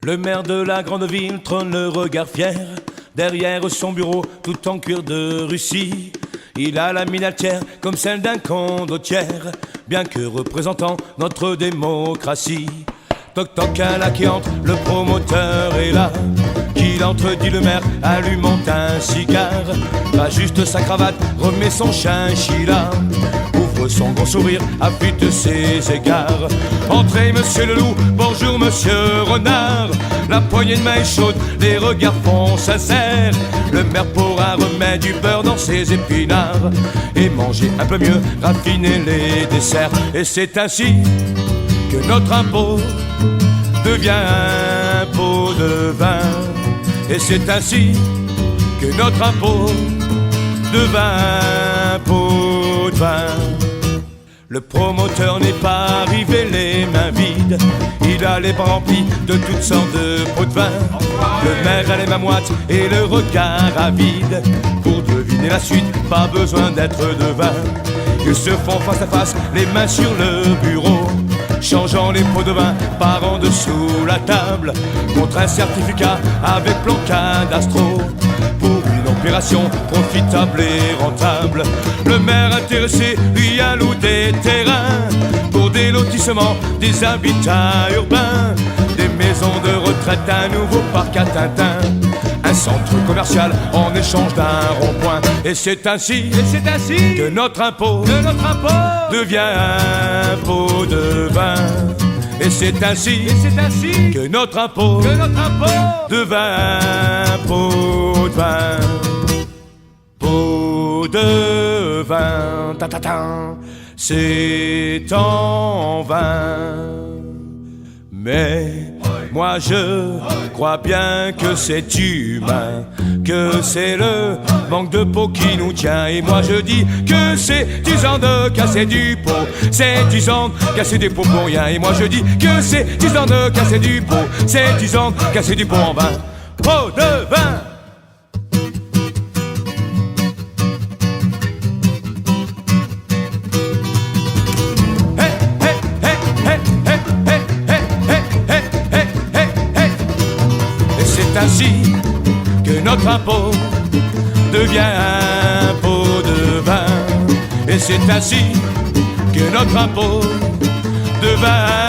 Le maire de la grande ville trône le regard fier. Derrière son bureau, tout en cuir de Russie, il a la mine altière comme celle d'un condottière, bien que représentant notre démocratie. Toc toc à la qui entre, le promoteur est là. Qu'il entre, dit le maire, allumant un cigare. Ajuste sa cravate, remet son chinchilla. Ouvre son grand sourire, affûte ses égards. Entrez monsieur le loup, bonjour monsieur renard. La poignée de main est chaude, les regards font sincères. Le maire pourra remettre du beurre dans ses épinards et manger un peu mieux, raffiner les desserts. Et c'est ainsi que notre impôt devient un pot de vin. Et c'est ainsi que notre impôt devient un pot de vin. Le promoteur n'est pas arrivé les mains vides, il a les bras remplis de toutes sortes de pots de vin. Le maire a les mains moites et le regard avide. Pour deviner la suite, pas besoin d'être devin. Ils se font face à face, les mains sur le bureau, changeant les pots de vin par en dessous la table, contre un certificat avec plan cadastro, pour une opération profitable et rentable. Le maire intéressé lui alloue des terrains pour des lotissements, des habitats urbains, des maisons de retraite, un nouveau parc à Tintin, un centre commercial en échange d'un rond-point. Et c'est ainsi que notre impôt devient un pot de vin. Et c'est ainsi que notre impôt devient un pot de vin. Pot de vin, ta-ta-ta, c'est en vain. Mais moi je crois bien que c'est humain, que c'est le manque de peau qui nous tient. Et moi je dis que c'est 10 ans de casser du pot, c'est 10 ans de casser du pot pour rien. Et moi je dis que c'est 10 ans de casser du pot, c'est 10 ans de casser du pot en vain. Pot de vin. C'est ainsi que notre impôt devient un pot de vin. Et c'est ainsi que notre impôt devient